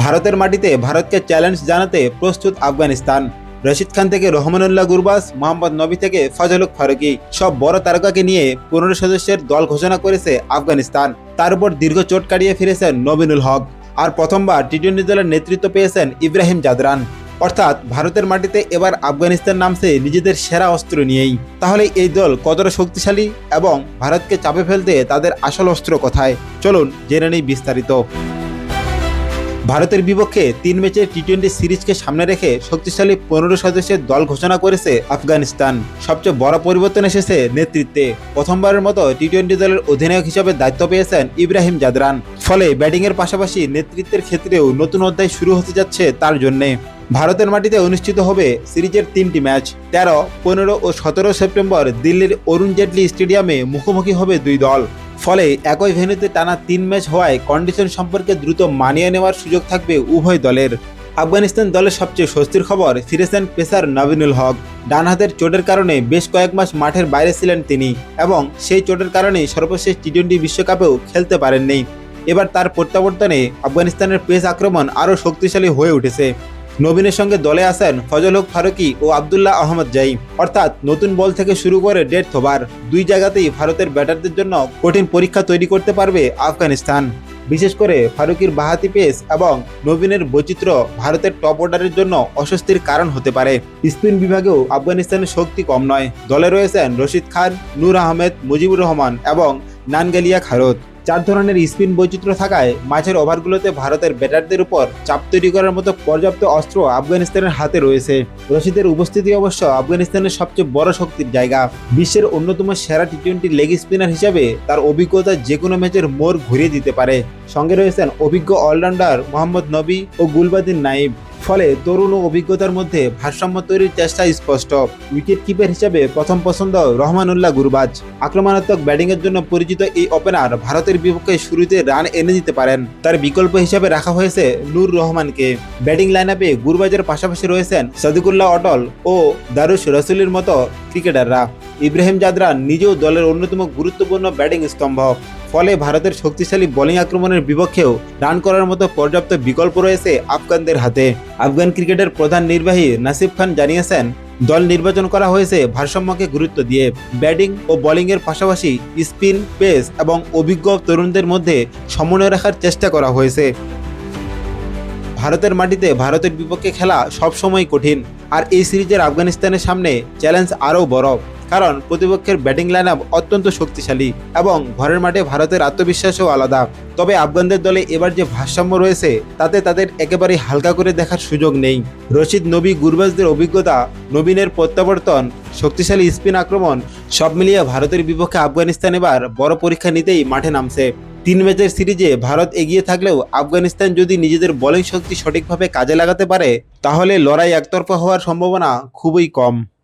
ভারতের মাটিতে ভারতকে চ্যালেঞ্জ জানাতে প্রস্তুত আফগানিস্তান। রশিদ খান থেকে রহমানুল্লাহ গুরবাজ, মোহাম্মদ নবী থেকে ফজল হক ফারুকী সব বড় তারকাকে নিয়ে 15 সদস্যের দল ঘোষণা করেছে আফগানিস্তান। তার উপর দীর্ঘ চোট কাটিয়ে ফিরেছেন নবীনুল হক, আর প্রথমবার টি-20 দলের নেতৃত্ব পেয়েছেন ইব্রাহিম জাদরান। অর্থাৎ ভারতের মাটিতে এবার আফগানিস্তান নামছে নিজেদের সেরা অস্ত্র নিয়েই। তাহলে এই দল কতটা শক্তিশালী এবং ভারতকে চাপে ফেলতে তাদের আসল অস্ত্র কোথায়, চলুন জেনে নেই বিস্তারিত। ভারতের বিপক্ষে 3 ম্যাচের টি-20 সিরিজকে সামনে রেখে শক্তিশালী 15 সদস্যের দল ঘোষণা করেছে আফগানিস্তান। সবচেয়ে বড় পরিবর্তন এসেছে নেতৃত্বে। প্রথমবারের মতো টি-20 দলের অধিনায়ক হিসেবে দায়িত্ব পেয়েছেন ইব্রাহিম জাদরান। ফলে ব্যাটিংয়ের পাশাপাশি নেতৃত্বের ক্ষেত্রেও নতুন অধ্যায় শুরু হতে যাচ্ছে তার জন্যে। ভারতের মাটিতে অনুষ্ঠিত হবে সিরিজের 3টি ম্যাচ। 13, 15 ও 17 সেপ্টেম্বর দিল্লির অরুণ জেটলি স্টেডিয়ামে মুখোমুখি হবে দুই দল। ফলে একই ভেন্যুতে টানা 3 ম্যাচ হওয়ায় কন্ডিশন সম্পর্কে দ্রুত মানিয়ে নেওয়ার সুযোগ থাকবে উভয় দলের। আফগানিস্তান দলের সবচেয়ে স্বস্তির খবর, ফিরেছেন পেসার নবীনুল হক। ডান হাতের চোটের কারণে বেশ কয়েক মাস মাঠের বাইরে ছিলেন তিনি, এবং সেই চোটের কারণেই সর্বশেষ টি-20 বিশ্বকাপেও খেলতে পারেননি। এবার তার প্রত্যাবর্তনে আফগানিস্তানের পেস আক্রমণ আরও শক্তিশালী হয়ে উঠেছে। নবীনের সঙ্গে দলে আছেন ফজল হক ফারুকী ও আবদুল্লাহ আহমদ জাই। অর্থাৎ নতুন বল থেকে শুরু করে ডেথ ওভার, দুই জায়গাতেই ভারতের ব্যাটারদের জন্য কঠিন পরীক্ষা তৈরি করতে পারবে আফগানিস্তান। বিশেষ করে ফারুকীর বাঁহাতি পেস এবং নবীনের বৈচিত্র্য ভারতের টপ অর্ডারের জন্য অস্বস্তির কারণ হতে পারে। স্পিন বিভাগেও আফগানিস্তানের শক্তি কম নয়। দলে রয়েছেন রশিদ খান, নূর আহমেদ, মুজিবুর রহমান এবং নানগালিয়া খারত। 4 ধরনের স্পিন বৈচিত্র্য থাকায় মাঝের ওভারগুলোতে ভারতের ব্যাটারদের উপর চাপ তৈরি করার মতো পর্যাপ্ত অস্ত্র আফগানিস্তানের হাতে রয়েছে। রশিদের উপস্থিতি অবশ্য আফগানিস্তানের সবচেয়ে বড় শক্তির জায়গা। বিশ্বের অন্যতম সেরা টি-20 লেগ স্পিনার হিসাবে তার অভিজ্ঞতা যে কোনো ম্যাচের মোড় ঘুরিয়ে দিতে পারে। সঙ্গে রয়েছেন অভিজ্ঞ অলরাউন্ডার মোহাম্মদ নবী ও গুলবাদিন নাইব। ফলে তরুণ ও অভিজ্ঞতার মধ্যে ভারসাম্য তৈরির চেষ্টা স্পষ্ট। উইকেট কিপার হিসেবে প্রথম পছন্দ রহমানুল্লাহ গুরবাজ। আক্রমণাত্মক ব্যাটিংয়ের জন্য পরিচিত এই ওপেনার ভারতের বিপক্ষে শুরুতে রান এনে দিতে পারেন। তার বিকল্প হিসেবে রাখা হয়েছে নূর রহমানকে। ব্যাটিং লাইনআপে গুরবাজের পাশাপাশি রয়েছেন সাদিকুল্লাহ অটল ও দারুশ রসুলের মতো ক্রিকেটাররা। ইব্রাহিম জাদরান নিজেও দলের অন্যতম গুরুত্বপূর্ণ ব্যাটিং স্তম্ভ। ফলে ভারতের শক্তিশালী বোলিং আক্রমণের বিপক্ষেও রান করার মতো পর্যাপ্ত বিকল্প রয়েছে আফগানদের হাতে। আফগান ক্রিকেটের প্রধান নির্বাহী নাসিব খান জানিয়েছেন, দল নির্বাচন করা হয়েছে ভারসাম্যকে গুরুত্ব দিয়ে। ব্যাটিং ও বোলিংয়ের পাশাপাশি স্পিন, পেস এবং অভিজ্ঞ তরুণদের মধ্যে সমন্বয় রাখার চেষ্টা করা হয়েছে। ভারতের মাটিতে ভারতের বিপক্ষে খেলা সবসময় কঠিন, আর এই সিরিজের আফগানিস্তানের সামনে চ্যালেঞ্জ আরও বড়। কারণ প্রতিপক্ষের ব্যাটিং লাইনআপ অত্যন্ত শক্তিশালী এবং ঘরের মাঠে ভারতের আত্মবিশ্বাসও আলাদা। তবে আফগানদের দলে এবার যে ভারসাম্য রয়েছে তাতে তাদের একেবারেই হালকা করে দেখার সুযোগ নেই। রশিদ, নবী, গুরবাজদের অভিজ্ঞতা, নবীনের প্রত্যাবর্তন, শক্তিশালী স্পিন আক্রমণ সব মিলিয়ে ভারতের বিপক্ষে আফগানিস্তান এবার বড় পরীক্ষা নিতেই মাঠে নামছে। 3 ম্যাচের সিরিজে ভারত এগিয়ে থাকলেও আফগানিস্তান যদি নিজেদের বোলিং শক্তি সঠিকভাবে কাজে লাগাতে পারে, তাহলে লড়াই একতরফা হওয়ার সম্ভাবনা খুবই কম।